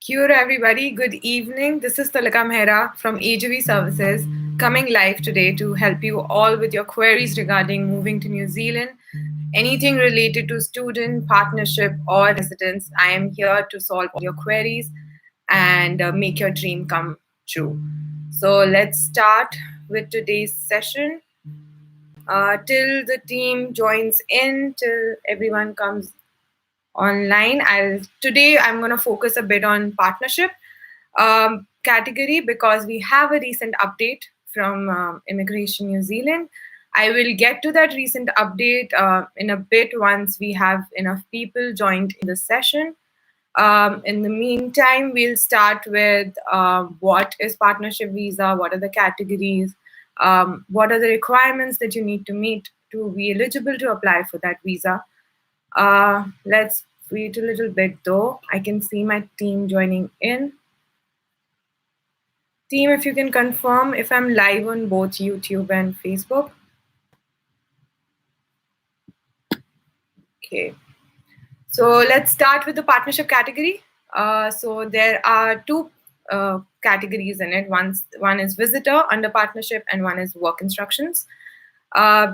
Kia ora, everybody. Good evening. This is Talika Mehra from AGV Services coming live today to help you all with your queries regarding moving to New Zealand. Anything related to student, partnership, or residence, I am here to solve all your queries and make your dream come true. So let's start with today's session. Till the team joins in, till everyone comes online. Today I'm going to focus a bit on partnership category because we have a recent update from Immigration New Zealand. I will get to that recent update in a bit once we have enough people joined in the session. In the meantime, we'll start with what is partnership visa, what are the categories, what are the requirements that you need to meet to be eligible to apply for that visa. Let's wait a little bit though. I can see my team joining in. Team, if you can confirm if I'm live on both YouTube and Facebook. Okay. So let's start with the partnership category. So there are two categories in it. One is visitor under partnership and one is work instructions.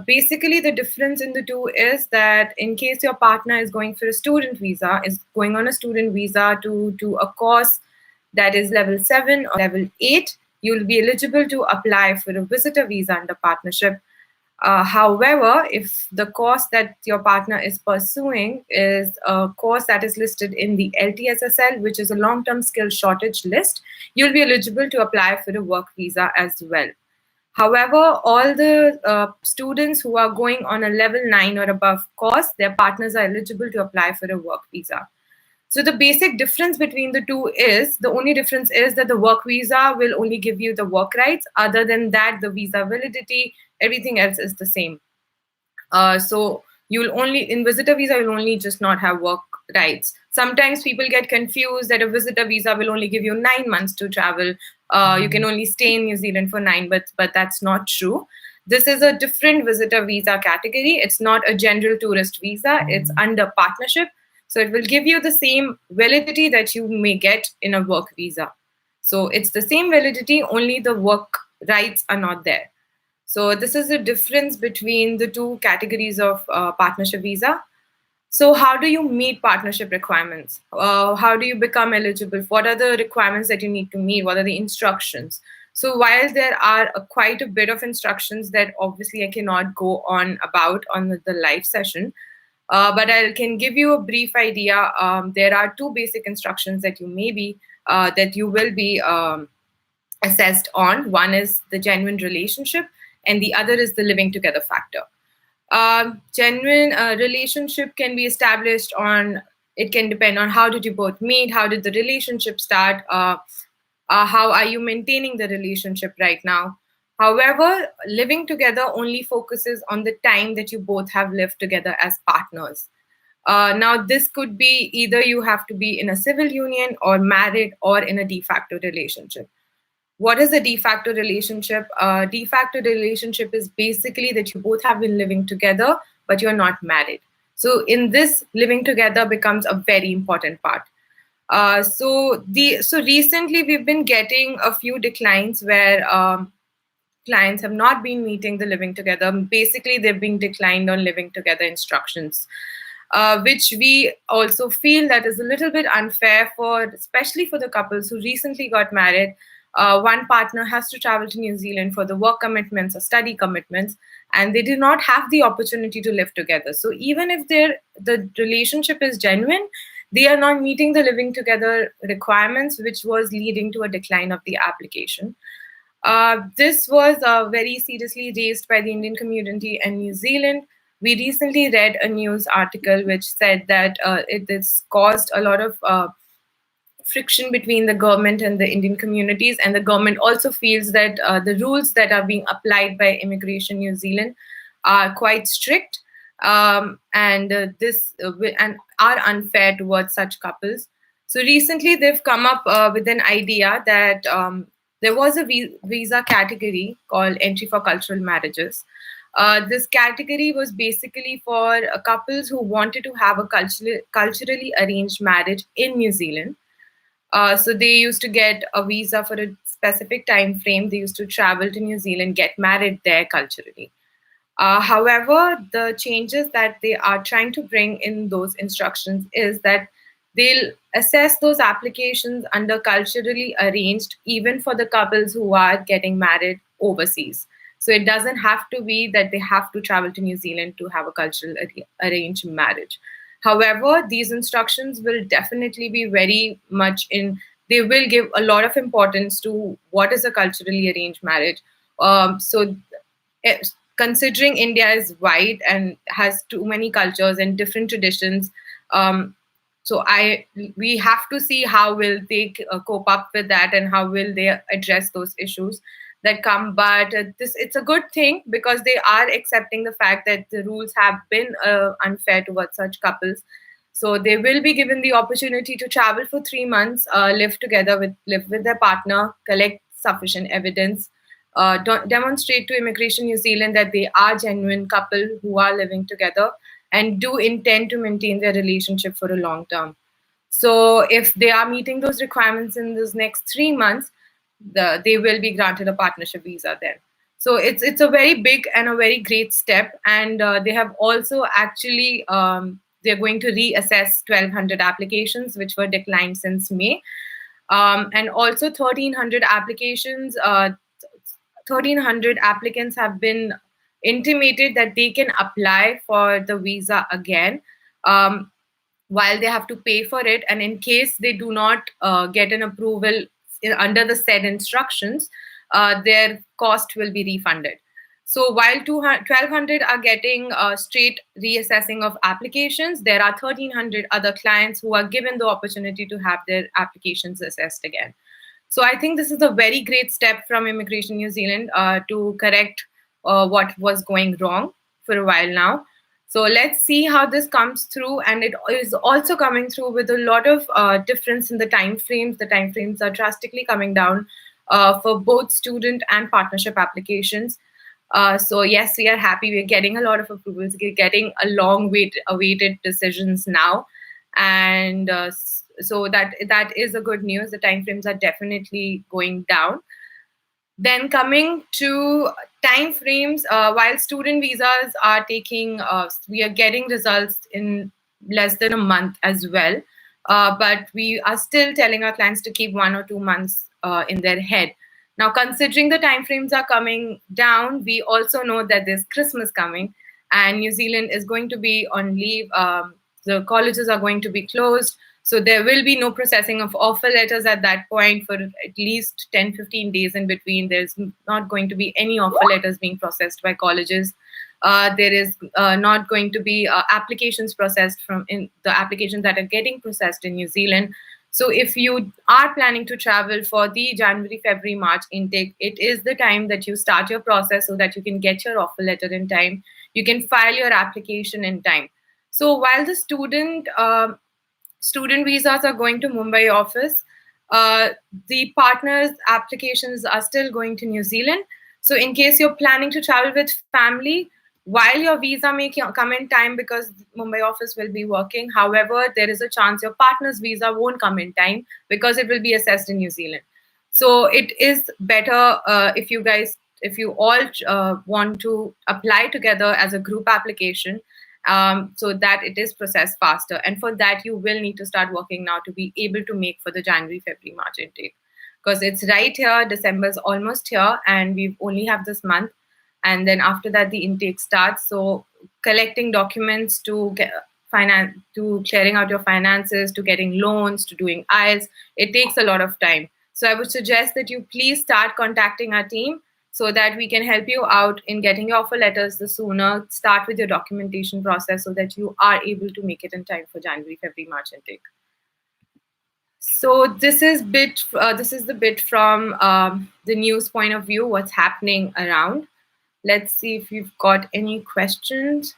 Basically, the difference in the two is that in case your partner is going for a student visa, is going on a student visa to a course that is level 7 or level 8, you'll be eligible to apply for a visitor visa under partnership. However, if the course that your partner is pursuing is a course that is listed in the LTSSL, which is a long-term skill shortage list, you'll be eligible to apply for a work visa as well. However, all the students who are going on a level 9 or above course, their partners are eligible to apply for a work visa. So the basic difference between the two is, the only difference is that the work visa will only give you the work rights. Other than that, the visa validity, everything else is the same. So you'll only, in visitor visa, you'll only just not have work rights. Sometimes people get confused that a visitor visa will only give you 9 months to travel. You can only stay in New Zealand for 9, but that's not true. This is a different visitor visa category. It's not a general tourist visa. It's under partnership. So it will give you the same validity that you may get in a work visa. So it's the same validity, only the work rights are not there. So this is the difference between the two categories of partnership visa. So how do you meet partnership requirements? How do you become eligible? What are the requirements that you need to meet? What are the instructions? So while there are quite a bit of instructions that obviously I cannot go on about on the live session, but I can give you a brief idea. There are two basic instructions that you will be assessed on. One is the genuine relationship, and the other is the living together factor. Genuine relationship can be established on, it can depend on how did you both meet, how did the relationship start, how are you maintaining the relationship right now. However, living together only focuses on the time that you both have lived together as partners. Now, this could be either you have to be in a civil union or married or in a de facto relationship. What is a de facto relationship? A de facto relationship is basically that you both have been living together, but you're not married. So in this, living together becomes a very important part. So recently we've been getting a few declines where clients have not been meeting the living together. Basically, they've been declined on living together instructions, which we also feel that is a little bit unfair for, especially for the couples who recently got married. One partner has to travel to New Zealand for the work commitments or study commitments, and they do not have the opportunity to live together. So even if the relationship is genuine, they are not meeting the living together requirements, which was leading to a decline of the application. This was very seriously raised by the Indian community in New Zealand. We recently read a news article which said that it has caused a lot of friction between the government and the Indian communities, and the government also feels that the rules that are being applied by Immigration New Zealand are quite strict, and are unfair towards such couples. So recently they've come up with an idea that there was a visa category called entry for cultural marriages. This category was basically for couples who wanted to have a culturally arranged marriage in New Zealand. So they used to get a visa for a specific time frame. They used to travel to New Zealand, get married there culturally. However, the changes that they are trying to bring in those instructions is that they'll assess those applications under culturally arranged, even for the couples who are getting married overseas. So it doesn't have to be that they have to travel to New Zealand to have a cultural arranged marriage. However, these instructions will definitely be very much in, they will give a lot of importance to what is a culturally arranged marriage. So eh, considering India is wide and has too many cultures and different traditions, um, so we have to see how will they cope up with that and how will they address those issues that come. But this it's a good thing because they are accepting the fact that the rules have been unfair towards such couples. So they will be given the opportunity to travel for 3 months, live with their partner, collect sufficient evidence, demonstrate to Immigration New Zealand that they are genuine couple who are living together and do intend to maintain their relationship for a long term. So if they are meeting those requirements in those next 3 months, they will be granted a partnership visa then. So it's a very big and a very great step, and they have also actually they're going to reassess 1,200 applications which were declined since May, and also 1,300 applications. 1,300 applicants have been intimated that they can apply for the visa again. While they have to pay for it, and in case they do not get an approval under the said instructions, their cost will be refunded. So while 1,200 are getting straight reassessing of applications, there are 1,300 other clients who are given the opportunity to have their applications assessed again. So I think this is a very great step from Immigration New Zealand to correct what was going wrong for a while now. So let's see how this comes through, and it is also coming through with a lot of difference in the time frames. The time frames are drastically coming down for both student and partnership applications. So yes, we are happy. We're getting a lot of approvals. We're getting a long awaited decisions now, and so that is a good news. The timeframes are definitely going down. Then coming to time frames, while student visas are taking, we are getting results in less than a month as well. But we are still telling our clients to keep 1 or 2 months in their head. Now, considering the time frames are coming down, we also know that there's Christmas coming, and New Zealand is going to be on leave. The colleges are going to be closed. So there will be no processing of offer letters at that point for at least 10, 15 days in between. There's not going to be any offer letters being processed by colleges. There is not going to be applications processed from in the applications that are getting processed in New Zealand. So if you are planning to travel for the January, February, March intake, it is the time that you start your process so that you can get your offer letter in time. You can file your application in time. So while the student visas are going to Mumbai office, the partners' applications are still going to New Zealand. So in case you're planning to travel with family, while your visa may come in time because Mumbai office will be working, however, there is a chance your partner's visa won't come in time because it will be assessed in New Zealand. So it is better if you all want to apply together as a group application, so that it is processed faster. And for that, you will need to start working now to be able to make for the January, February, March intake. Because it's right here, December is almost here, and we only have this month. And then after that, the intake starts. So collecting documents to get finance, to clearing out your finances, to getting loans, to doing IELTS, it takes a lot of time. So I would suggest that you please start contacting our team so that we can help you out in getting your offer letters the sooner. Start with your documentation process so that you are able to make it in time for January, February, March intake. So this is the bit from the news point of view, what's happening around. Let's see if you've got any questions.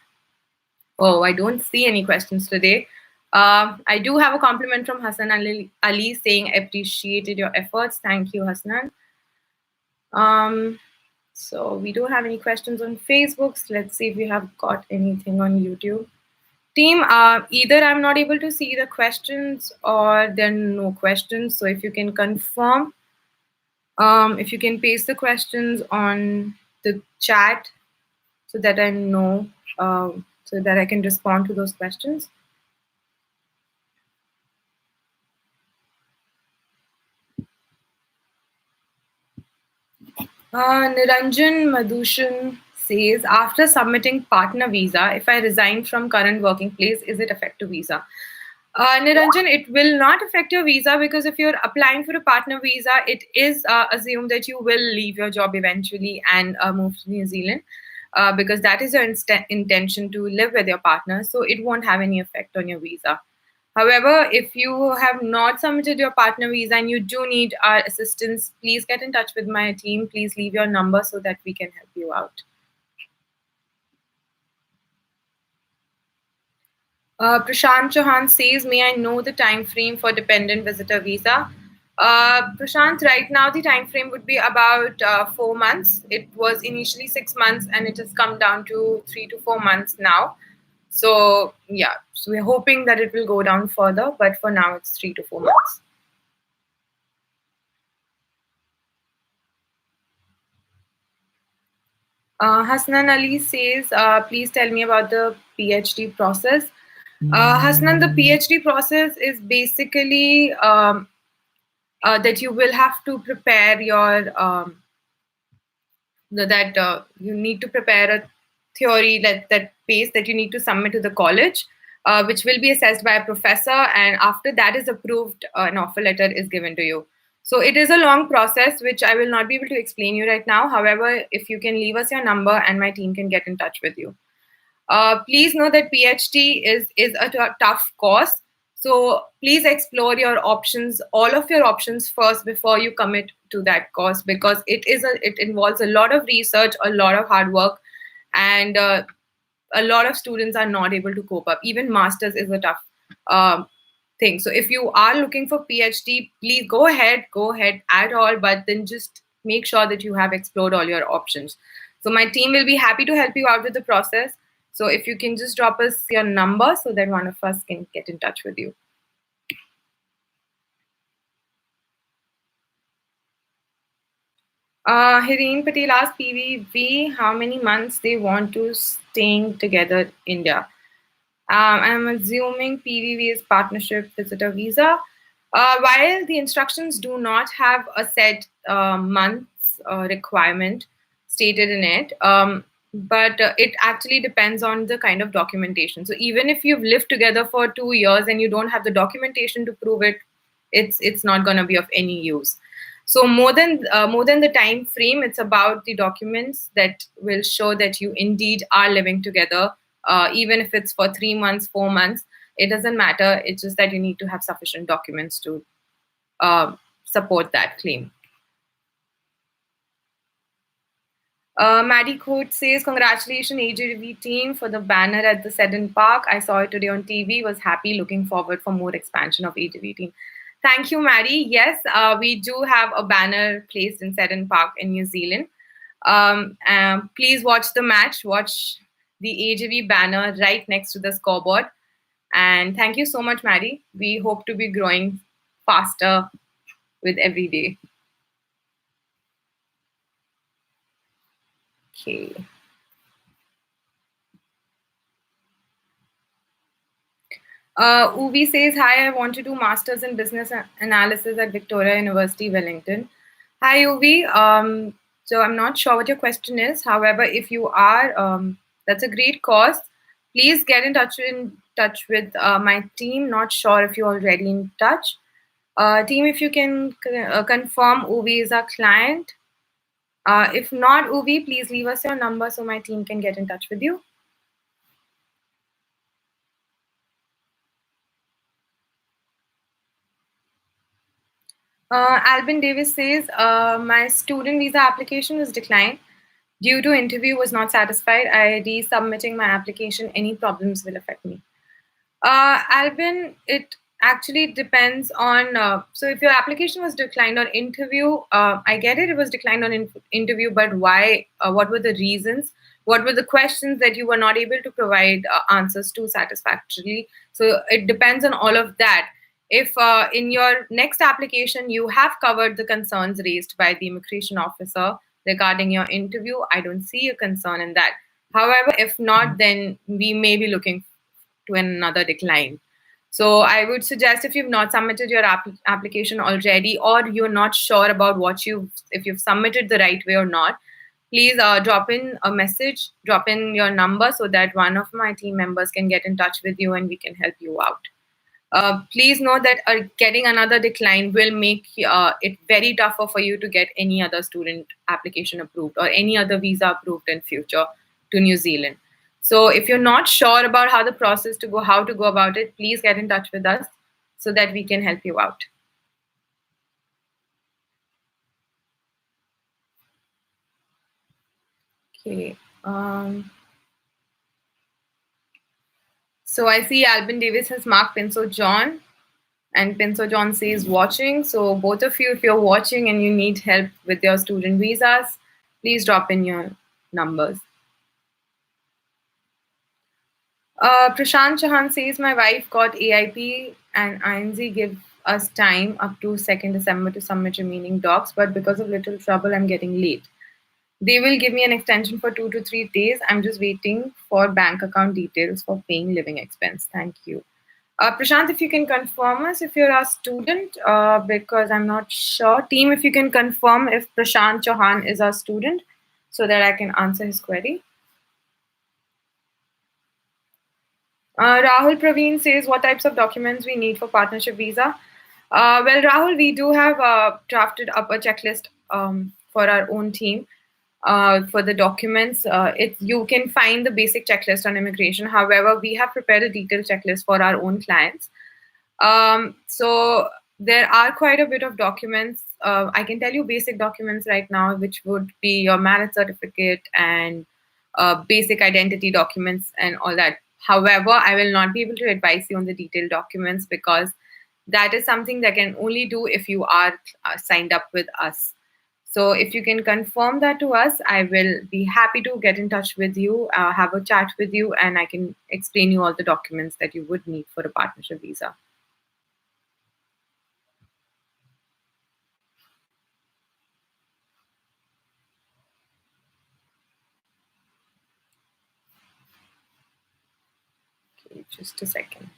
Oh, I don't see any questions today. I do have a compliment from Hassan Ali saying, appreciated your efforts. Thank you, Hassan. So we don't have any questions on Facebook. So let's see if we have got anything on YouTube. Team, either I'm not able to see the questions or there are no questions. So if you can confirm, if you can paste the questions on the chat so that I know, so that I can respond to those questions. Niranjan Madhushan says, after submitting partner visa, if I resign from current working place, is it effective visa? Niranjan, it will not affect your visa because if you're applying for a partner visa, it is assumed that you will leave your job eventually and move to New Zealand because that is your intention to live with your partner. So it won't have any effect on your visa. However, if you have not submitted your partner visa and you do need our assistance, please get in touch with my team. Please leave your number so that we can help you out. Prashant Chauhan says, may I know the time frame for dependent visitor visa? Prashant, right now the time frame would be about 4 months. It was initially 6 months and it has come down to 3 to 4 months now. So yeah, so we're hoping that it will go down further, but for now it's 3 to 4 months. Hasnan Ali says, please tell me about the PhD process. Hasnan, the PhD process is basically that you will have to prepare your that you need to prepare a theory that base that you need to submit to the college, which will be assessed by a professor, and after that is approved, an offer letter is given to you. So it is a long process, which I will not be able to explain you right now. However, if you can leave us your number, and my team can get in touch with you. Please know that PhD is a tough course. So please explore your options, all of your options first before you commit to that course because it involves a lot of research, a lot of hard work, and a lot of students are not able to cope up. Even masters is a tough um, thing. So if you are looking for PhD, please go ahead at all, but then just make sure that you have explored all your options. So my team will be happy to help you out with the process. So if you can just drop us your number so that one of us can get in touch with you. Hireen Patel asked PVV how many months they want to staying together India. I'm assuming PVV is partnership visitor visa. While the instructions do not have a set months requirement stated in it, but it actually depends on the kind of documentation. So even if you've lived together for 2 years and you don't have the documentation to prove it, it's not going to be of any use. So more than the time frame, it's about the documents that will show that you indeed are living together, even if it's for 3 months, 4 months. It doesn't matter. It's just that you need to have sufficient documents to support that claim. Maddie Coates says, congratulations, AJV team, for the banner at the Seddon Park. I saw it today on TV, was happy, looking forward for more expansion of AJV team. Thank you, Maddie. Yes, we do have a banner placed in Seddon Park in New Zealand. Please watch the match, watch the AJV banner right next to the scoreboard. And thank you so much, Maddie. We hope to be growing faster with every day. Okay. Uvi says, hi, I want to do Masters in Business Analysis at Victoria University, Wellington. Hi, Uvi. So I'm not sure what your question is. However, if you are, that's a great course. Please get in touch with my team. Not sure if you're already in touch. Team, if you can confirm Uvi is our client. If not, Uvi, please leave us your number so my team can get in touch with you. Albin Davis says, my student visa application was declined due to interview was not satisfied. I resubmitting my application. Any problems will affect me. Albin, it actually depends on. So if your application was declined on interview, I get it. It was declined on interview, but why? What were the reasons? What were the questions that you were not able to provide answers to satisfactorily? So it depends on all of that. If in your next application you have covered the concerns raised by the immigration officer regarding your interview, I don't see a concern in that. However, if not, then we may be looking to another decline. So I would suggest, if you've not submitted your application already, or you're not sure about if you've submitted the right way or not, please drop in a message, drop in your number so that one of my team members can get in touch with you and we can help you out. Please know that getting another decline will make it very tougher for you to get any other student application approved or any other visa approved in future to New Zealand. So if you're not sure about how the process to go, how to go about it, please get in touch with us so that we can help you out. Okay. So I see Albin Davis has marked Pinso John, and Pinso John says watching. So both of you, if you're watching and you need help with your student visas, please drop in your numbers. Prashant Chauhan says, my wife got AIP and INZ give us time up to 2nd December to submit remaining docs, but because of little trouble, I'm getting late. They will give me an extension for 2 to 3 days. I'm just waiting for bank account details for paying living expense. Thank you. Prashant, if you can confirm us if you're a student, because I'm not sure. Team, if you can confirm if Prashant Chauhan is a student so that I can answer his query. Rahul Praveen says, what types of documents we need for partnership visa? Well, Rahul, we do have drafted up a checklist for our own team. For the documents, you can find the basic checklist on immigration. However, we have prepared a detailed checklist for our own clients. So there are quite a bit of documents. I can tell you basic documents right now, which would be your marriage certificate and basic identity documents and all that. However, I will not be able to advise you on the detailed documents because that is something that can only do if you are signed up with us. So if you can confirm that to us, I will be happy to get in touch with you, have a chat with you, and I can explain you all the documents that you would need for a partnership visa. Okay, just a second.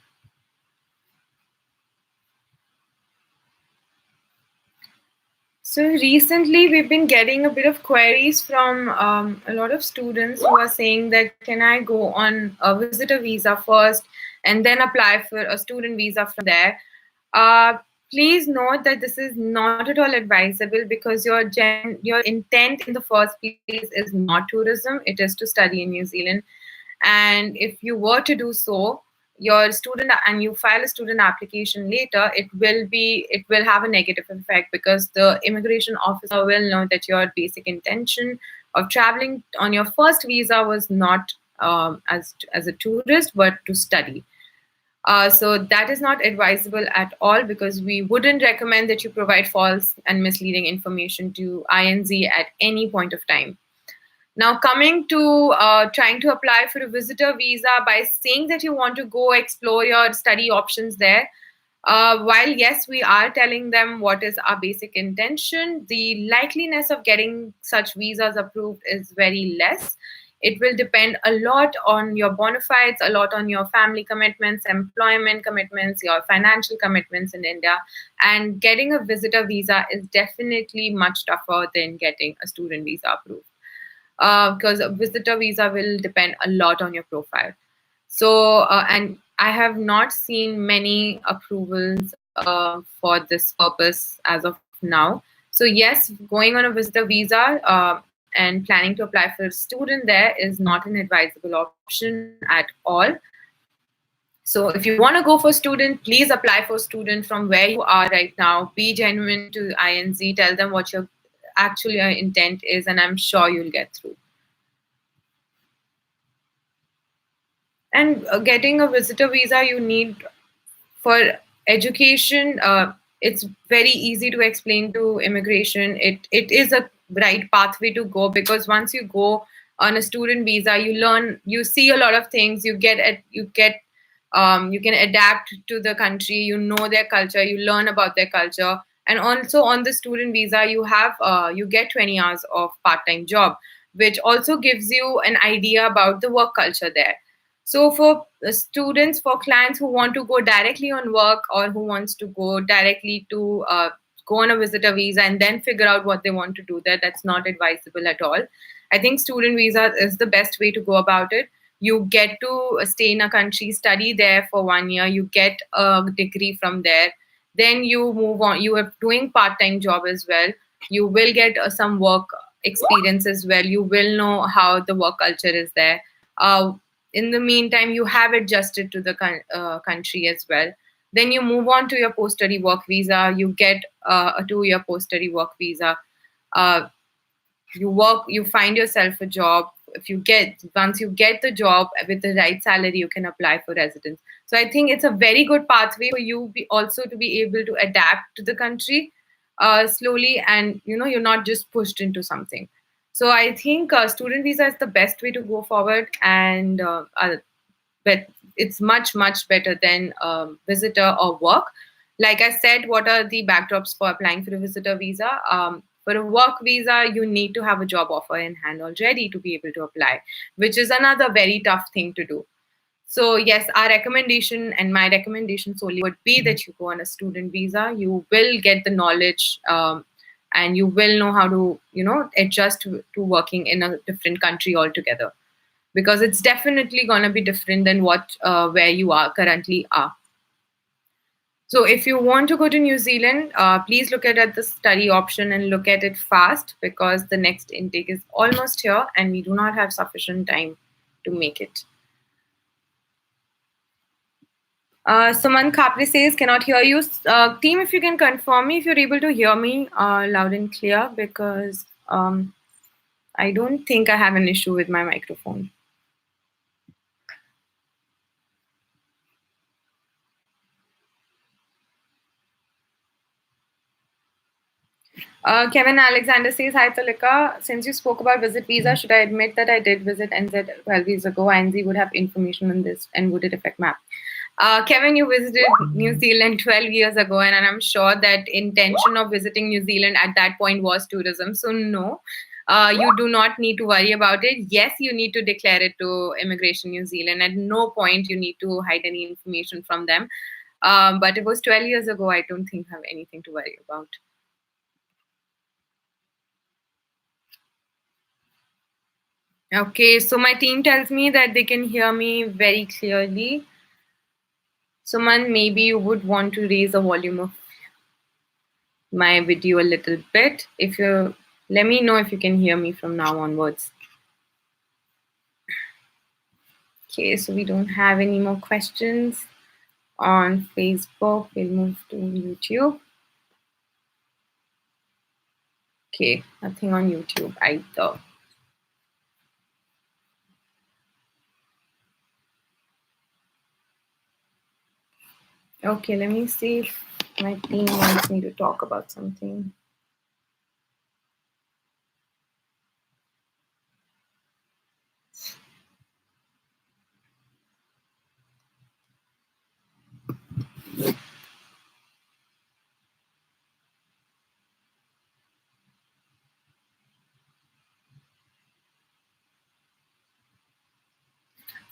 So recently, we've been getting a bit of queries from a lot of students who are saying that, can I go on a visitor visa first and then apply for a student visa from there? Please note that this is not at all advisable because your intent in the first place is not tourism, it is to study in New Zealand. And if you were to do so, your student and you file a student application later, it will have a negative effect because the immigration officer will know that your basic intention of traveling on your first visa was not as a tourist but to study. So that is not advisable at all because we wouldn't recommend that you provide false and misleading information to INZ at any point of time. Now, coming to trying to apply for a visitor visa by saying that you want to go explore your study options there, while yes, we are telling them what is our basic intention, the likeliness of getting such visas approved is very less. It will depend a lot on your bona fides, a lot on your family commitments, employment commitments, your financial commitments in India. And getting a visitor visa is definitely much tougher than getting a student visa approved. Because a visitor visa will depend a lot on your profile. So, and I have not seen many approvals for this purpose as of now. So, yes, going on a visitor visa and planning to apply for a student there is not an advisable option at all. So if you want to go for student, please apply for student from where you are right now. Be genuine to INZ. Tell them what your actual intent is, and I'm sure you'll get through. And getting a visitor visa, you need for education. It's very easy to explain to immigration. It is a right pathway to go because once you go on a student visa, you see a lot of things. You can adapt to the country. You know their culture. You learn about their culture. And also on the student visa, you get 20 hours of part-time job, which also gives you an idea about the work culture there. So for students, for clients who want to go directly on work, or who wants to go directly to go on a visitor visa and then figure out what they want to do there, that's not advisable at all. I think student visa is the best way to go about it. You get to stay in a country, study there for 1 year, you get a degree from there, then you move on. You are doing part-time job as well. You will get some work experience as well. You will know how the work culture is there. uh, in the meantime, you have adjusted to the country as well. Then you move on to your post-study work visa. You get a 2 year post-study work visa. uh, you work, you find yourself a job. If you get Once you get the job with the right salary, you can apply for residence. So I think it's a very good pathway for you also to be able to adapt to the country slowly, and you're not just pushed into something. So I think student visa is the best way to go forward, and but it's much much better than visitor or work. Like I said, what are the backdrops for applying for a visitor visa? For a work visa, you need to have a job offer in hand already to be able to apply, which is another very tough thing to do. So yes, our recommendation and my recommendation solely would be that you go on a student visa. You will get the knowledge, and you will know how to adjust to working in a different country altogether, because it's definitely going to be different than what where you are currently are. So if you want to go to New Zealand, please look at the study option and look at it fast, because the next intake is almost here and we do not have sufficient time to make it. Suman Khapre says, cannot hear you. Team, if you can confirm me if you're able to hear me loud and clear, because I don't think I have an issue with my microphone. Kevin Alexander says, hi Talika. Since you spoke about visit visa, should I admit that I did visit NZ 12 years ago? INZ would have information on this, and would it affect map? Kevin, you visited New Zealand 12 years ago, and I'm sure that intention of visiting New Zealand at that point was tourism. So no, you do not need to worry about it. Yes, you need to declare it to Immigration New Zealand. At no point you need to hide any information from them. But it was 12 years ago. I don't think I have anything to worry about. Okay, so my team tells me that they can hear me very clearly. Suman, maybe you would want to raise the volume of my video a little bit. If you let me know if you can hear me from now onwards. Okay, so we don't have any more questions on Facebook. We'll move to YouTube. Okay, nothing on YouTube either. Okay, let me see if my team wants me to talk about something.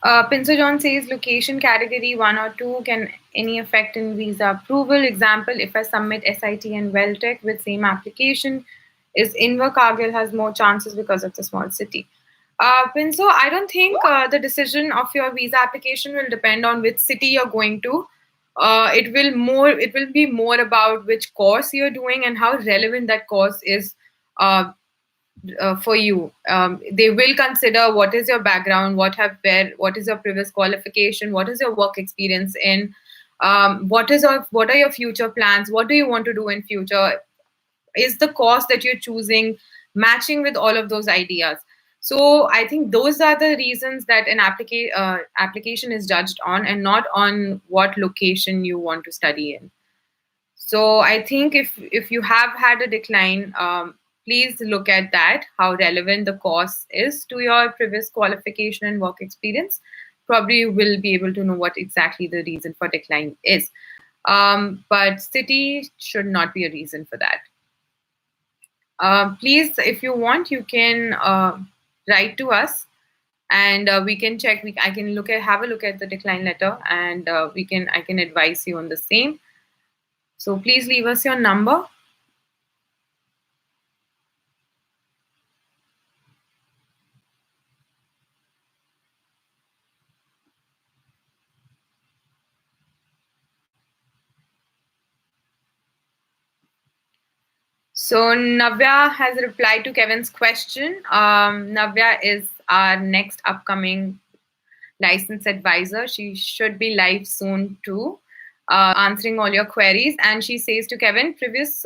Pinso John says location category 1 or 2 can any affect in visa approval. Example, if I submit SIT and Welltech with same application, is Inver Cargill has more chances because of the small city. Pinso, I don't think the decision of your visa application will depend on which city you're going to. It will be more about which course you're doing and how relevant that course is for you. They will consider what is your background, what is your previous qualification, what is your work experience in, what are your future plans, what do you want to do in future, is the course that you're choosing matching with all of those ideas. So I think those are the reasons that an application is judged on, and not on what location you want to study in. So I think if you have had a decline, please look at that, how relevant the course is to your previous qualification and work experience. Probably you will be able to know what exactly the reason for decline is. But city should not be a reason for that. Please, if you want, you can write to us, and we can check. I can have a look at the decline letter, and I can advise you on the same. So please leave us your number. So Navya has replied to Kevin's question. Navya is our next upcoming license advisor. She should be live soon too, answering all your queries. And she says to Kevin, previous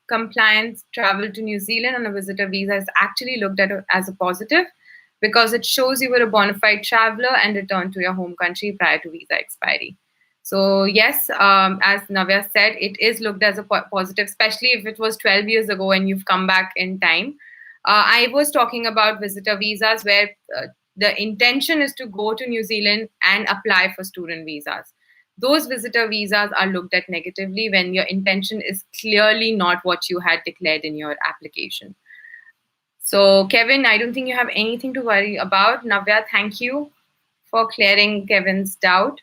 compliance travel to New Zealand on a visitor visa is actually looked at as a positive because it shows you were a bona fide traveler and returned to your home country prior to visa expiry. So yes, as Navya said, it is looked as a positive, especially if it was 12 years ago and you've come back in time. I was talking about visitor visas where the intention is to go to New Zealand and apply for student visas. Those visitor visas are looked at negatively when your intention is clearly not what you had declared in your application. So, Kevin, I don't think you have anything to worry about. Navya, thank you for clearing Kevin's doubt.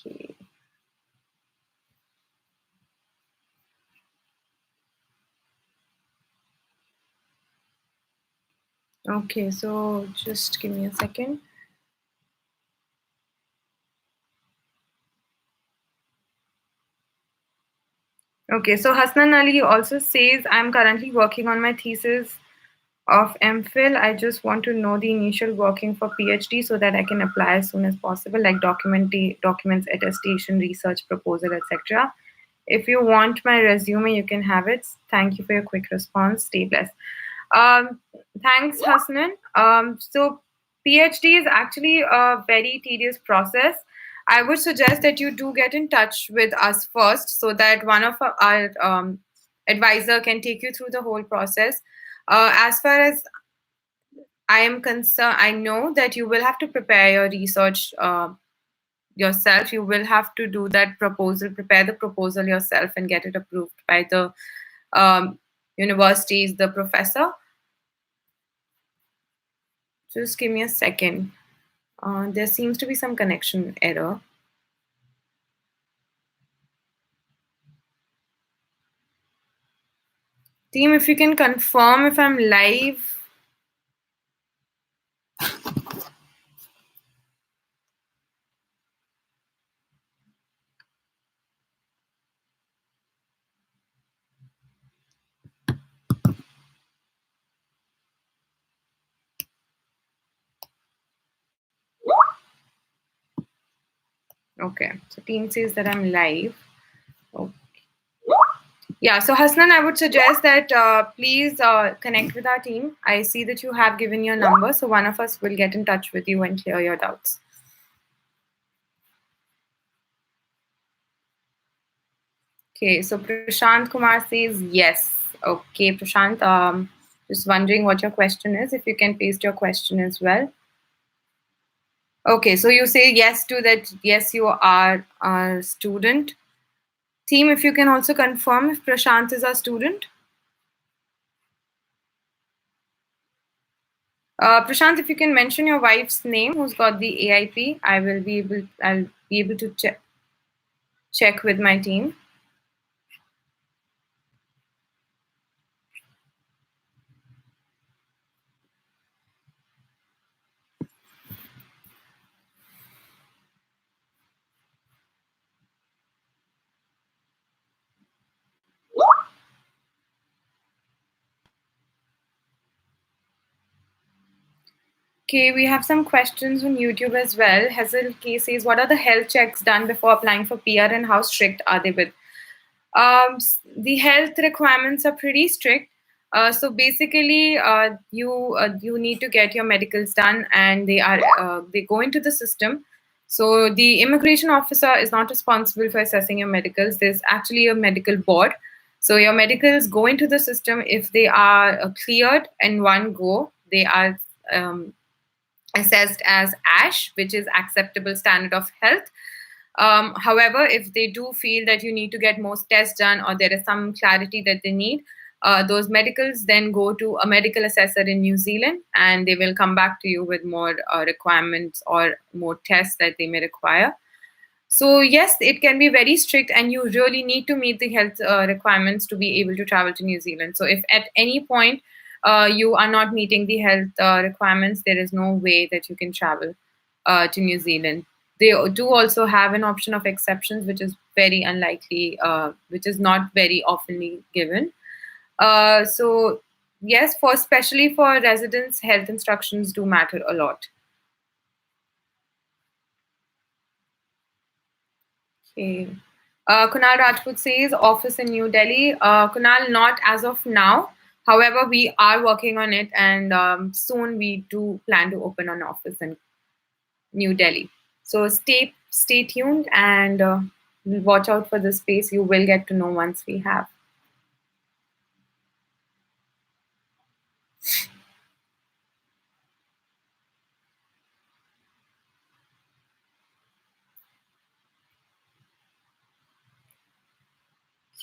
Okay. Okay, so just give me a second. Okay, so Hasnan Ali also says, I'm currently working on my thesis of MPhil. I just want to know the initial working for PhD so that I can apply as soon as possible, like documents, attestation, research proposal, etc. If you want my resume, you can have it. Thank you for your quick response. Stay blessed. Thanks, Hasnan. So PhD is actually a very tedious process. I would suggest that you do get in touch with us first so that one of our advisor can take you through the whole process. As far as I am concerned, I know that you will have to prepare your research yourself. You will have to do that proposal, prepare the proposal yourself and get it approved by the universities, the professor. Just give me a second. There seems to be some connection error. Team, if you can confirm if I'm live. Okay, so team says that I'm live. Okay. Yeah, so Hasnan, I would suggest that please connect with our team. I see that you have given your number, so one of us will get in touch with you and clear your doubts. Okay, so Prashant Kumar says yes. Okay, Prashant, just wondering what your question is. If you can paste your question as well. Okay, so you say yes to that. Yes, you are a student. Team, if you can also confirm if Prashant is a student. Prashant, if you can mention your wife's name, who's got the AIP, I'll be able to check with my team. Okay, we have some questions on YouTube as well. Hazel K says, what are the health checks done before applying for PR and how strict are they with? The health requirements are pretty strict. So basically, you need to get your medicals done, and they go into the system. So the immigration officer is not responsible for assessing your medicals. There's actually a medical board. So your medicals go into the system. If they are cleared in one go, they are um, assessed as ASH, which is acceptable standard of health. However, if they do feel that you need to get more tests done or there is some clarity that they need, those medicals then go to a medical assessor in New Zealand, and they will come back to you with more requirements or more tests that they may require. So yes, it can be very strict, and you really need to meet the health requirements to be able to travel to New Zealand. So if at any point you are not meeting the health requirements, there is no way that you can travel to New Zealand. They do also have an option of exceptions, which is very unlikely, which is not very oftenly given. So yes, for especially for residents, health instructions do matter a lot. Okay. Kunal Rajput says office in New Delhi. Kunal, not as of now. However, we are working on it, and soon we do plan to open an office in New Delhi. So stay tuned and watch out for the space. You will get to know once we have.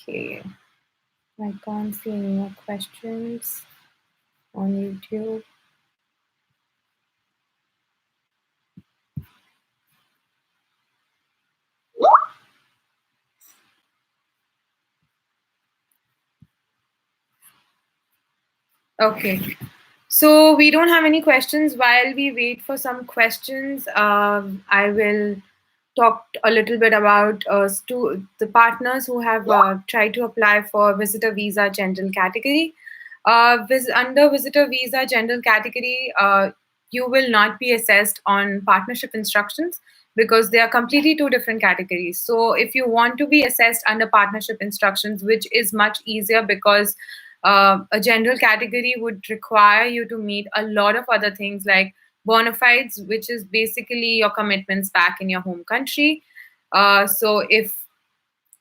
Okay. I can't see any more questions on YouTube. Okay. So we don't have any questions. While we wait for some questions, I will talk a little bit about the partners who have tried to apply for visitor visa general category. Under visitor visa general category, you will not be assessed on partnership instructions because they are completely two different categories. So if you want to be assessed under partnership instructions, which is much easier because a general category would require you to meet a lot of other things like bona fides, which is basically your commitments back in your home country. So if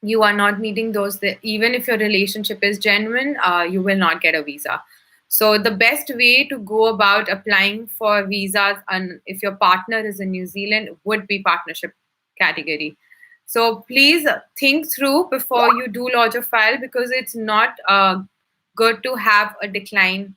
you are not meeting those, even if your relationship is genuine, you will not get a visa. So the best way to go about applying for visas, and if your partner is in New Zealand, would be partnership category. So please think through before you do lodge a file, because it's not good to have a decline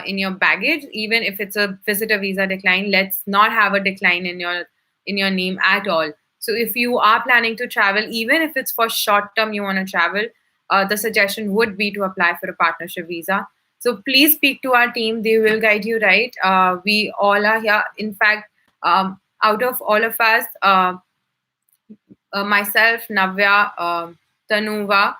in your baggage. Even if it's a visitor visa decline, let's not have a decline in your name at all. So if you are planning to travel, even if it's for short term, you want to travel, the suggestion would be to apply for a partnership visa. So please speak to our team; they will guide you right. We all are here. In fact, out of all of us, myself, Navya, Tanuva,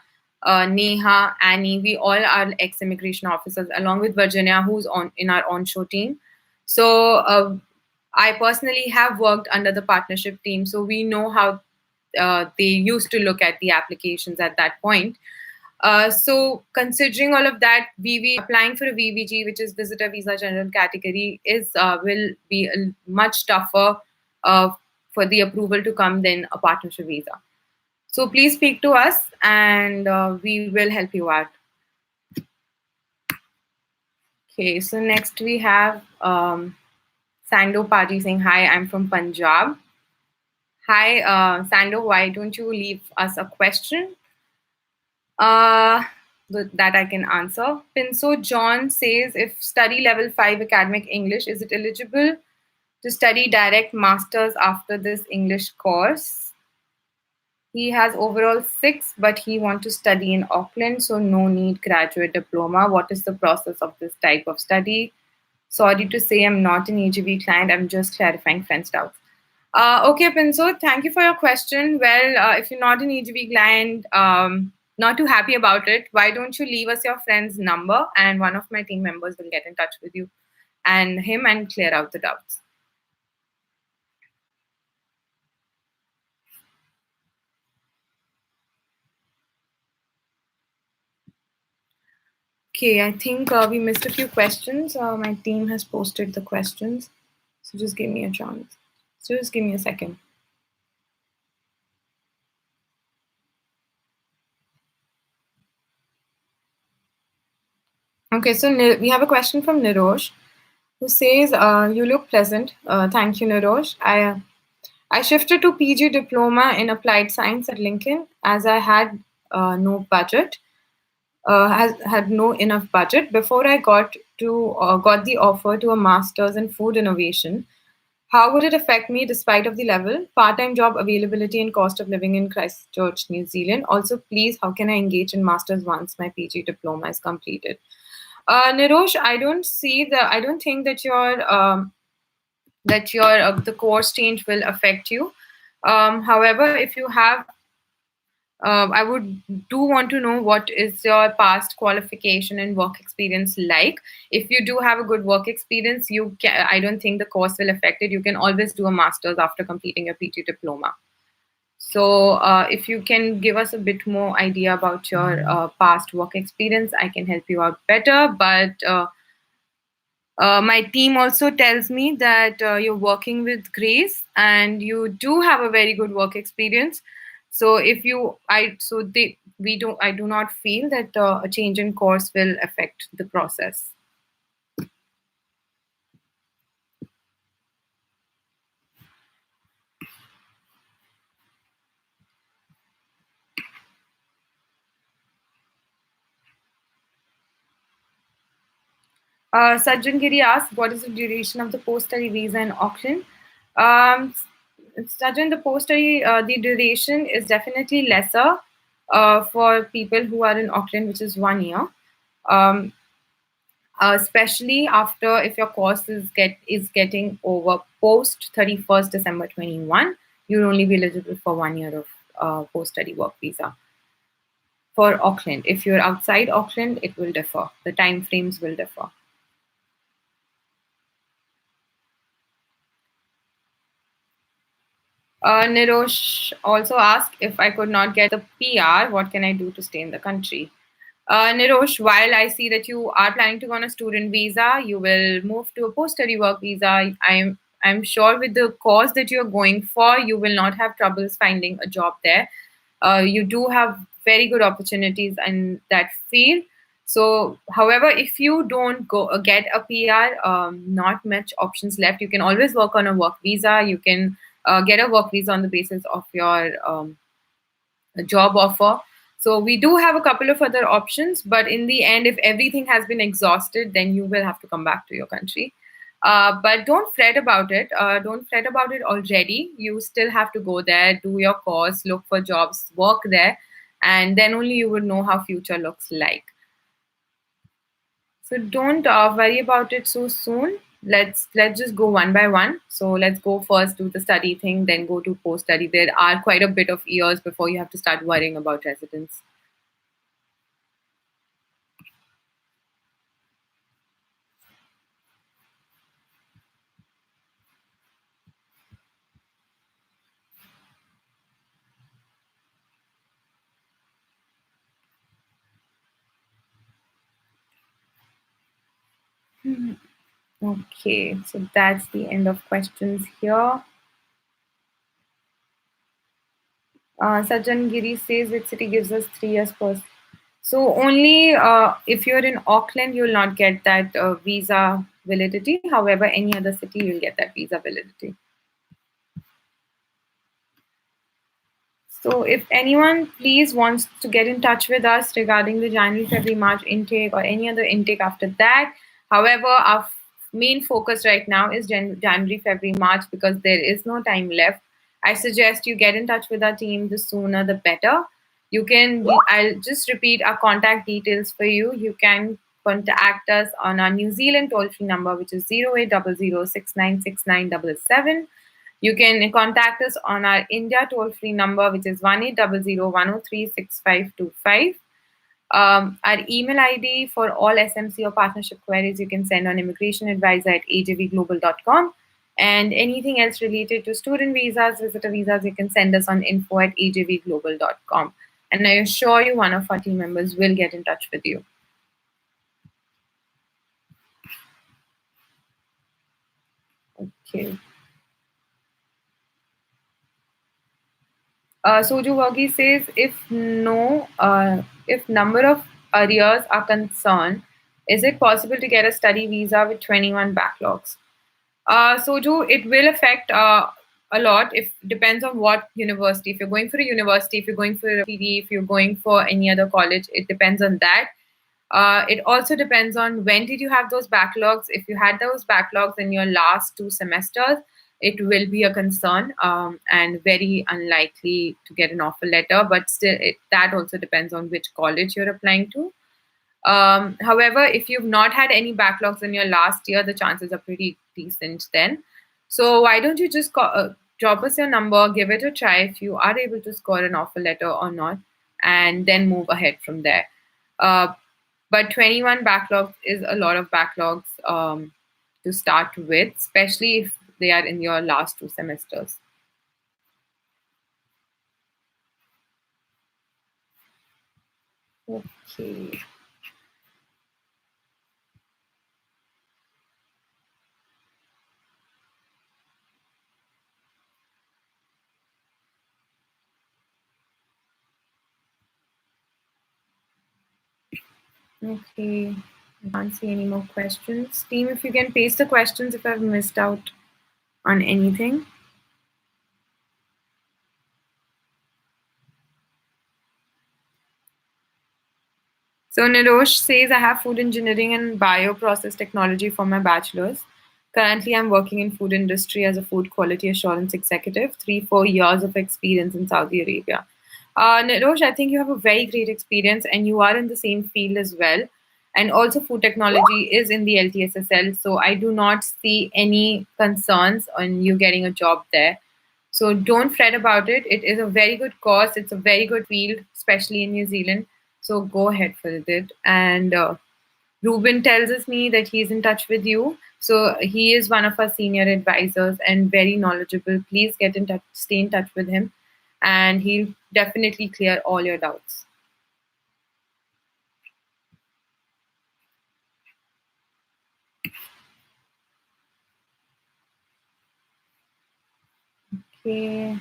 Neha, Annie, we all are ex-immigration officers, along with Virginia, who's on in our on-show team. So I personally have worked under the partnership team, so we know how they used to look at the applications at that point. So considering all of that, VV applying for a VVG, which is visitor visa general category, is will be much tougher uh, for the approval to come than a partnership visa. So please speak to us, and we will help you out. Okay, so next we have Sando Paji saying, "Hi, I'm from Punjab." Hi, Sando, why don't you leave us a question? That I can answer. Pinso John says, if study level 5 academic English, is it eligible to study direct masters after this English course? He has overall 6, but he wants to study in Auckland, so no need graduate diploma. What is the process of this type of study? Sorry to say, I'm not an EGB client. I'm just clarifying friends' doubts. Okay, Pinso, thank you for your question. Well, if you're not an EGB client, not too happy about it, why don't you leave us your friend's number, and one of my team members will get in touch with you and him and clear out the doubts. Okay, I think we missed a few questions. My team has posted the questions. So just give me a chance. So just give me a second. Okay, so we have a question from Nirosh who says, "You look pleasant." Thank you, Nirosh. I shifted to PG diploma in applied science at Lincoln as I had no budget. Has had no enough budget before I got the offer to a master's in food innovation. How would it affect me despite of the level, part-time job availability and cost of living in Christchurch, New Zealand? Also, please, how can I engage in master's once my PG diploma is completed? Nirosh, I don't think that your the course change will affect you. However, if you have I would do want to know what is your past qualification and work experience like. If you do have a good work experience, I don't think the course will affect it. You can always do a master's after completing your PG diploma. So, if you can give us a bit more idea about your past work experience, I can help you out better. But my team also tells me that you're working with Grace and you do have a very good work experience. So if you, I, so they, we don't, I do not feel that a change in course will affect the process. Sajjan Giri asked, what is the duration of the post-study visa in Auckland? Um, Sajjan, the duration is definitely lesser for people who are in Auckland, which is 1 year. Um, Especially after if your course is getting over post 31st December 21, you'll only be eligible for 1 year of post-study work visa for Auckland. If you're outside Auckland, it will differ. The time frames will differ. Nirosh also asked if I could not get the PR, what can I do to stay in the country? Nirosh, while I see that you are planning to go on a student visa, you will move to a post-study work visa. I'm sure with the course that you're going for, you will not have troubles finding a job there. You do have very good opportunities in that field. So, however, if you don't go get a PR, not much options left. You can always work on a work visa. You can get a work visa on the basis of your a job offer. So we do have a couple of other options, but in the end, if everything has been exhausted, then you will have to come back to your country. But don't fret about it. Don't fret about it already. You still have to go there, do your course, look for jobs, work there, and then only you will know how future looks like. So don't worry about it so soon. Let's just go one by one. So let's go first do the study thing, then go to post study. There are quite a bit of years before you have to start worrying about residence. Okay, so that's the end of questions here. Sajjan Giri says which city gives us 3 years first. So only if you're in Auckland, you'll not get that visa validity. However, any other city, you'll get that visa validity. So if anyone please wants to get in touch with us regarding the January, February, March intake or any other intake after that. However, our main focus right now is January, February, March because there is no time left. I suggest you get in touch with our team. The sooner the better. I'll just repeat our contact details for you. You can contact us on our New Zealand toll-free number, which is 0800696977. You can contact us on our India toll-free number, which is 1800 Our email ID for all SMC or partnership queries you can send on immigrationadvisor@ajvglobal.com. And anything else related to student visas, visitor visas, you can send us on info@ajvglobal.com. And I assure you, one of our team members will get in touch with you. Okay. Soju Wagi says if number of arrears are concerned, is it possible to get a study visa with 21 backlogs? Soju, it will affect a lot. If depends on what university. If you're going for a university, if you're going for a PD, if you're going for any other college, it depends on that. It also depends on when did you have those backlogs. If you had those backlogs in your last 2 semesters, it will be a concern and very unlikely to get an offer letter. But still, that also depends on which college you're applying to. However, if you've not had any backlogs in your last year, the chances are pretty decent then. So why don't you just drop us your number, give it a try if you are able to score an offer letter or not, and then move ahead from there. Uh, but 21 backlogs is a lot of backlogs to start with, especially if they are in your last 2 semesters. Okay. Okay. I can't see any more questions. Team, if you can paste the questions if I've missed out on anything. So Nirosh says, I have food engineering and bioprocess technology for my bachelor's. Currently, I'm working in food industry as a food quality assurance executive, 4 years of experience in Saudi Arabia. Nirosh, I think you have a very great experience and you are in the same field as well. And also food technology is in the LTSSL, so I do not see any concerns on you getting a job there. So don't fret about it. It is a very good course. It's a very good field, especially in New Zealand. So go ahead with it. And Ruben tells us me that he's in touch with you. So he is one of our senior advisors and very knowledgeable. Please get in touch, stay in touch with him, and he'll definitely clear all your doubts. Okay.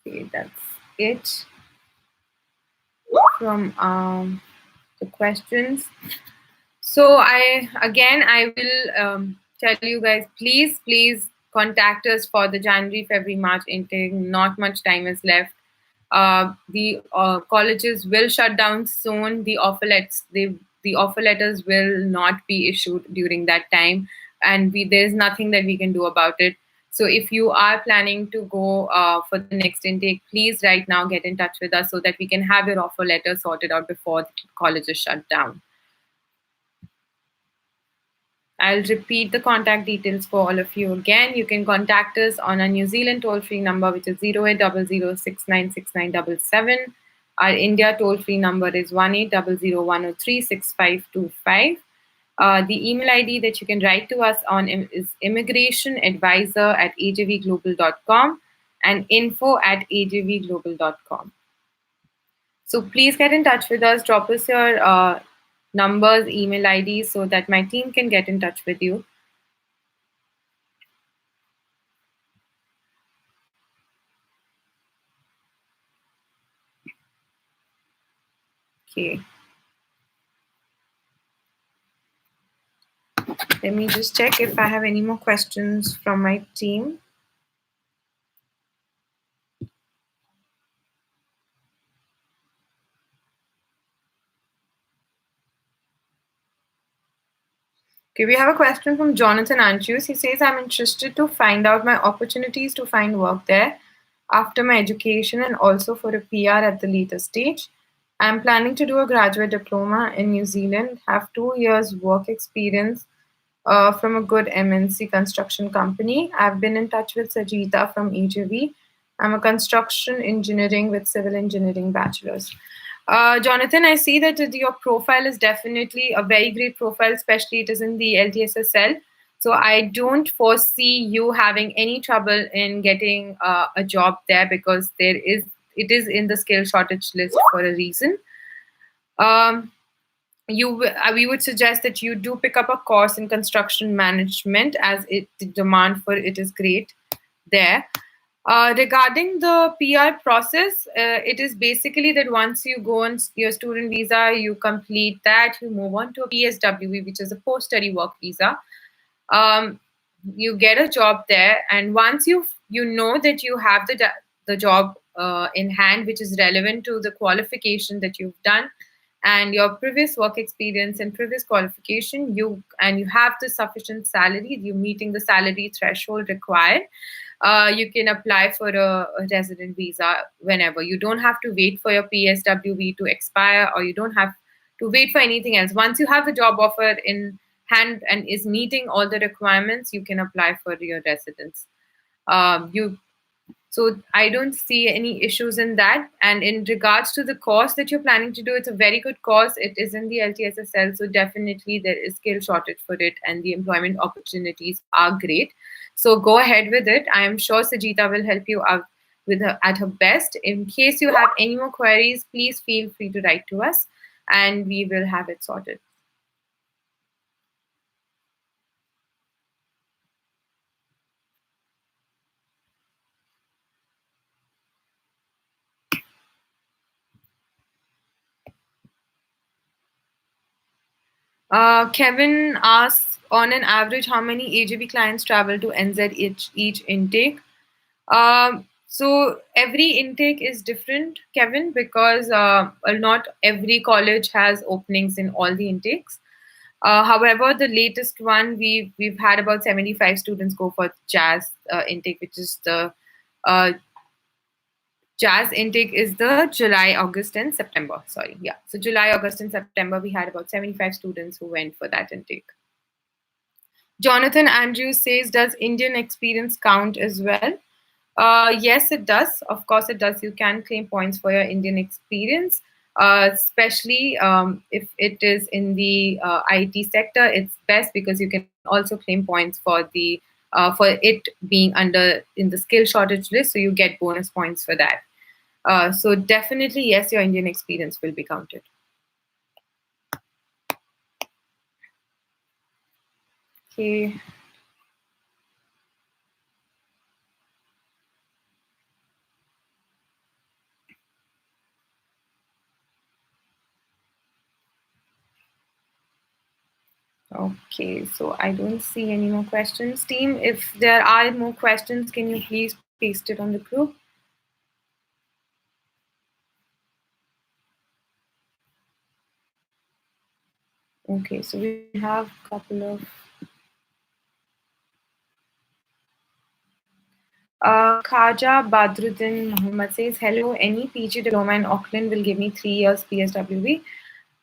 Okay, that's it from the questions. So I will tell you guys, please contact us for the January, February, March intake. Not much time is left. The colleges will shut down soon. The offer letters will not be issued during that time, and there's nothing that we can do about it. So if you are planning to go for the next intake, please right now get in touch with us so that we can have your offer letter sorted out before the college is shut down. I'll repeat the contact details for all of you again. You can contact us on our New Zealand toll-free number, which is 0800696977. Our India toll-free number is 180010365525. The email ID that you can write to us on is immigrationadvisor@ajvglobal.com and info@ajvglobal.com. So please get in touch with us. Drop us your numbers, email IDs so that my team can get in touch with you. Okay. Let me just check if I have any more questions from my team. Okay, we have a question from Jonathan Anchus. He says, I'm interested to find out my opportunities to find work there after my education and also for a PR at the later stage. I'm planning to do a graduate diploma in New Zealand, have 2 years work experience from a good MNC construction company. I've been in touch with Sajita from AJV. I'm a construction engineering with civil engineering bachelor's. Jonathan, I see that your profile is definitely a very great profile, especially it is in the LTSSL. So I don't foresee you having any trouble in getting a job there, because it is in the skill shortage list for a reason. Um, we would suggest that you do pick up a course in construction management, as the demand for it is great there. Regarding the PR process, it is basically that once you go on your student visa, you complete that, you move on to a PSWV, which is a post-study work visa. um, you get a job there, and once you know that you have the job in hand, which is relevant to the qualification that you've done and your previous work experience and previous qualification, you have the sufficient salary, you meeting the salary threshold required, you can apply for a resident visa whenever. You don't have to wait for your PSWV to expire, or you don't have to wait for anything else. Once you have the job offer in hand and is meeting all the requirements, you can apply for your residence. You So I don't see any issues in that. And in regards to the course that you're planning to do, it's a very good course. It is in the LTSSL, so definitely there is skill shortage for it, and the employment opportunities are great. So go ahead with it. I am sure Sajita will help you out with her at her best. In case you have any more queries, please feel free to write to us, and we will have it sorted. Kevin asks, on an average, how many AJB clients travel to NZ each intake? So every intake is different, Kevin, because not every college has openings in all the intakes. However, the latest one, we've had about 75 students go for jazz intake, which is the uh, jazz intake is the July, August, and September. Sorry, yeah. So July, August, and September, we had about 75 students who went for that intake. Jonathan Andrews says, does Indian experience count as well? Yes, it does. Of course, it does. You can claim points for your Indian experience, especially if it is in the IT sector. It's best because you can also claim points for it being under in the skill shortage list, so you get bonus points for that. So definitely, yes, your Indian experience will be counted. Okay. Okay, so I don't see any more questions. Team, if there are more questions, can you please paste it on the group? Okay, so we have a couple of. Khaja Badruddin Muhammad says, hello, any PG diploma in Auckland will give me 3 years PSWV.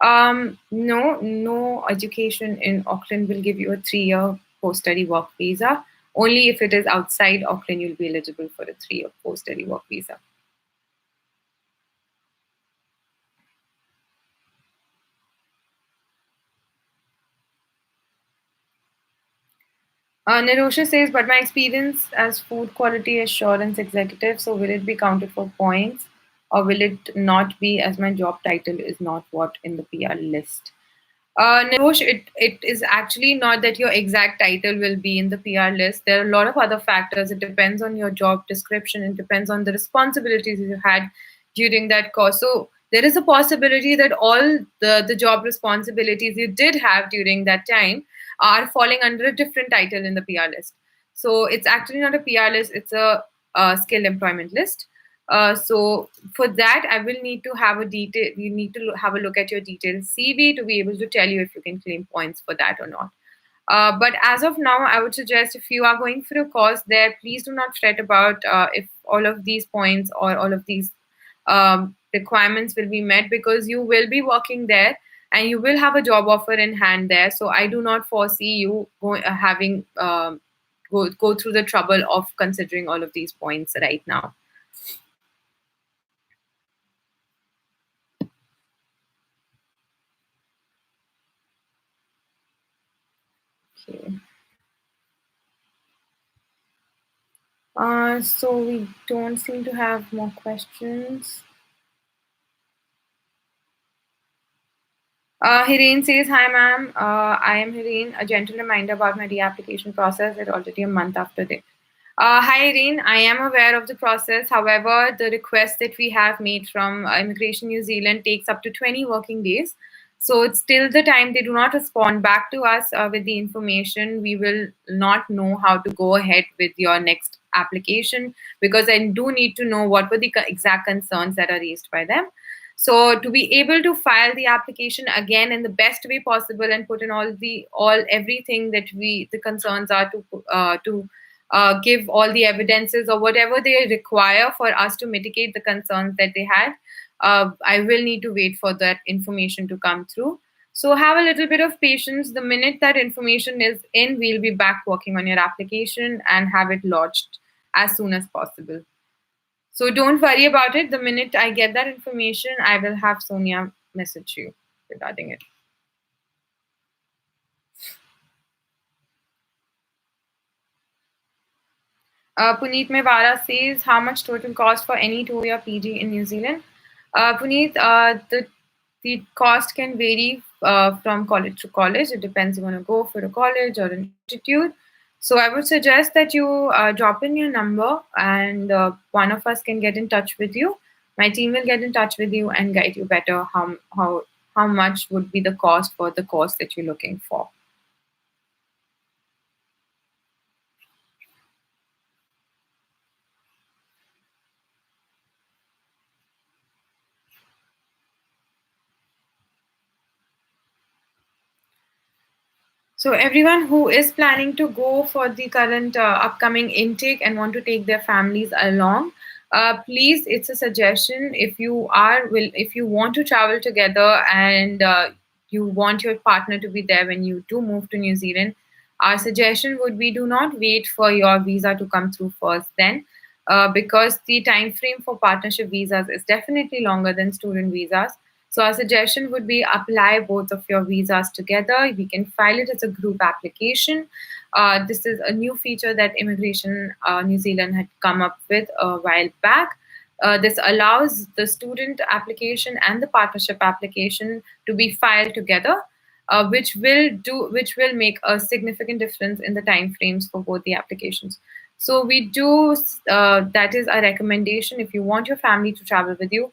No, no education in Auckland will give you a 3-year post-study work visa. Only if it is outside Auckland, you'll be eligible for a 3-year post-study work visa. Nirosha says, but my experience as food quality assurance executive, so will it be counted for points, or will it not be, as my job title is not what in the PR list? Nirosh, it is actually not that your exact title will be in the PR list. There are a lot of other factors. It depends on your job description. It depends on the responsibilities you had during that course. So there is a possibility that all the job responsibilities you did have during that time are falling under a different title in the PR list. So it's actually not a PR list. It's a skilled employment list. So for that, I will need to have a detail. You need to have a look at your detailed CV to be able to tell you if you can claim points for that or not. But as of now, I would suggest if you are going for a course there, please do not fret about if all of these points or all of these requirements will be met, because you will be working there and you will have a job offer in hand there. So I do not foresee you having go through the trouble of considering all of these points right now. Okay. So we don't seem to have more questions. Hireen says, "Hi, ma'am. I am Hireen. A gentle reminder about my reapplication process. It's already a month after the hi, Irene. I am aware of the process. However, the request that we have made from Immigration New Zealand takes up to 20 working days. So it's still the time they do not respond back to us with the information. We will not know how to go ahead with your next application because I do need to know what were the exact concerns that are raised by them. So to be able to file the application again in the best way possible and put in all everything that the concerns are to give all the evidences or whatever they require for us to mitigate the concerns that they had. I will need to wait for that information to come through. So have a little bit of patience. The minute that information is in, we'll be back working on your application and have it lodged as soon as possible. So don't worry about it. The minute I get that information, I will have Sonia message you regarding it. Puneet Mewara says, how much total cost for any 2-year PG in New Zealand? Puneet, the cost can vary from college to college. It depends if you want to go for a college or an institute. So I would suggest that you drop in your number and one of us can get in touch with you. My team will get in touch with you and guide you better how much would be the cost for the course that you're looking for. So everyone who is planning to go for the current upcoming intake and want to take their families along, please, it's a suggestion. If you want to travel together and you want your partner to be there when you do move to New Zealand, our suggestion would be do not wait for your visa to come through first. Then, because the time frame for partnership visas is definitely longer than student visas. So our suggestion would be apply both of your visas together. We can file it as a group application. This is a new feature that Immigration New Zealand had come up with a while back. This allows the student application and the partnership application to be filed together, which will make a significant difference in the time frames for both the applications. So we do that is a recommendation. If you want your family to travel with you,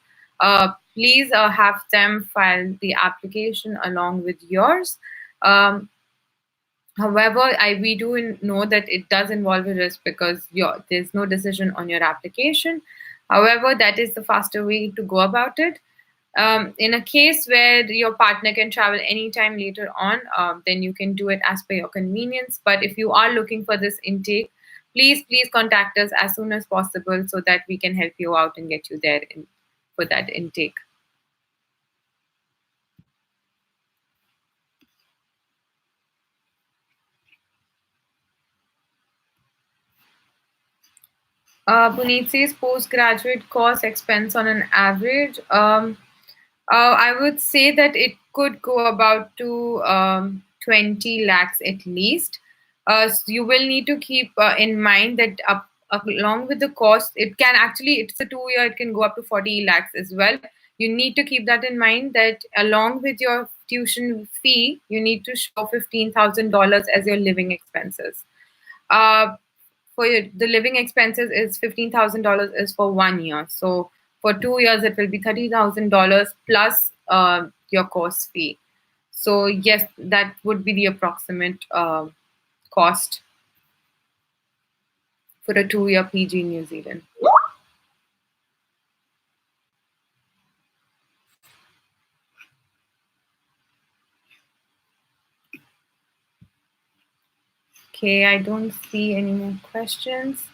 please have them file the application along with yours. However, we do know that it does involve a risk because there's no decision on your application. However, that is the faster way to go about it. In a case where your partner can travel anytime later on, then you can do it as per your convenience. But if you are looking for this intake, please contact us as soon as possible so that we can help you out and get you there for that intake. Puneet says postgraduate course expense on an average. I would say that it could go about to 20 lakhs at least. So you will need to keep in mind that along with the cost, it's a 2-year, it can go up to 40 lakhs as well. You need to keep that in mind that along with your tuition fee, you need to show $15,000 as your living expenses. Uh, the living expenses is $15,000 is for 1 year. So for 2 years, it will be $30,000 plus your course fee. So yes, that would be the approximate cost for a 2-year PG in New Zealand. Okay, I don't see any more questions.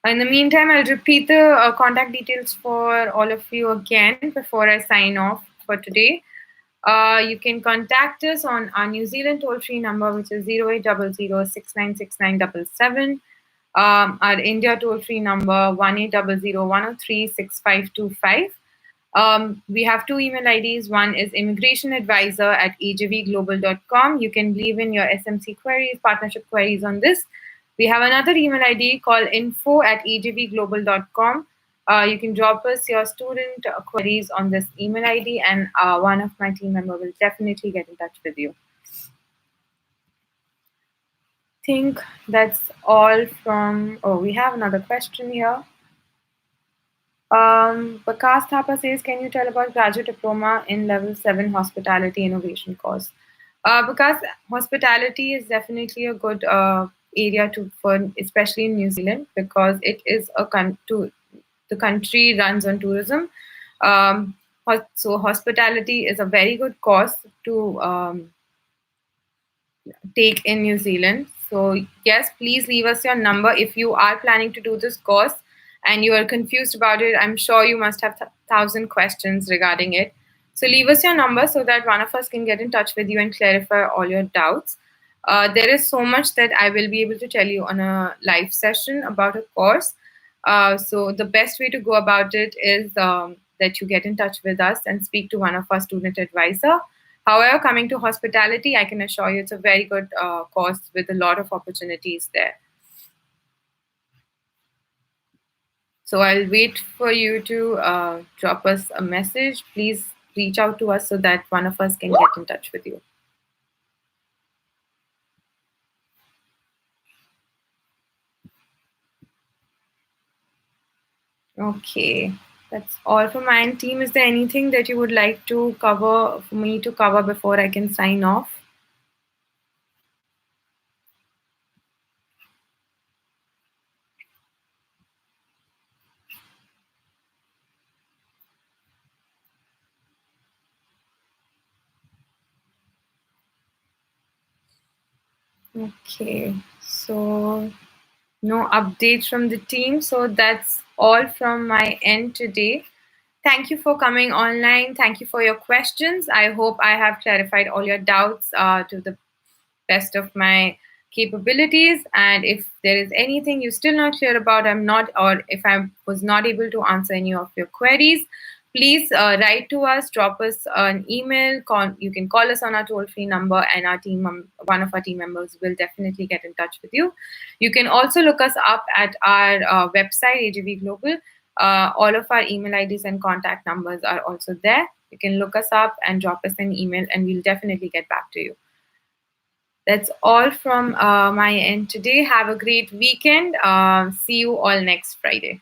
In the meantime, I'll repeat the contact details for all of you again before I sign off for today. You can contact us on our New Zealand toll-free number, which is 0800 our India toll-free number 1800 we have 2 email IDs. One is immigrationadvisor@ajvglobal.com. You can leave in your SMC queries, partnership queries on this. We have another email ID called info@ejvglobal.com. You can drop us your student queries on this email ID, and one of my team member will definitely get in touch with you. Think that's all from. Oh, we have another question here. Vikas Thapa says, can you tell about graduate diploma in level 7 hospitality innovation course? Because hospitality is definitely a good area to for, especially in New Zealand, because it is the country runs on tourism. So hospitality is a very good course to take in New Zealand. So, yes, please leave us your number if you are planning to do this course and you are confused about it. I'm sure you must have 1,000 questions regarding it. So, leave us your number so that one of us can get in touch with you and clarify all your doubts. There is so much that I will be able to tell you on a live session about a course. So, the best way to go about it is that you get in touch with us and speak to one of our student advisor. However, coming to hospitality, I can assure you it's a very good course with a lot of opportunities there. So I'll wait for you to drop us a message. Please reach out to us so that one of us can get in touch with you. Okay, that's all for my team. Is there anything that you would like to cover for me to cover before I can sign off? Okay, so no updates from the team. So that's all from my end today. Thank you for coming online. Thank you for your questions. I hope I have clarified all your doubts to the best of my capabilities. And if there is anything you're still not clear about, or if I was not able to answer any of your queries, please write to us, drop us an email. You can call us on our toll-free number, and one of our team members will definitely get in touch with you. You can also look us up at our website, AGV Global. All of our email IDs and contact numbers are also there. You can look us up and drop us an email, and we'll definitely get back to you. That's all from my end today. Have a great weekend. See you all next Friday.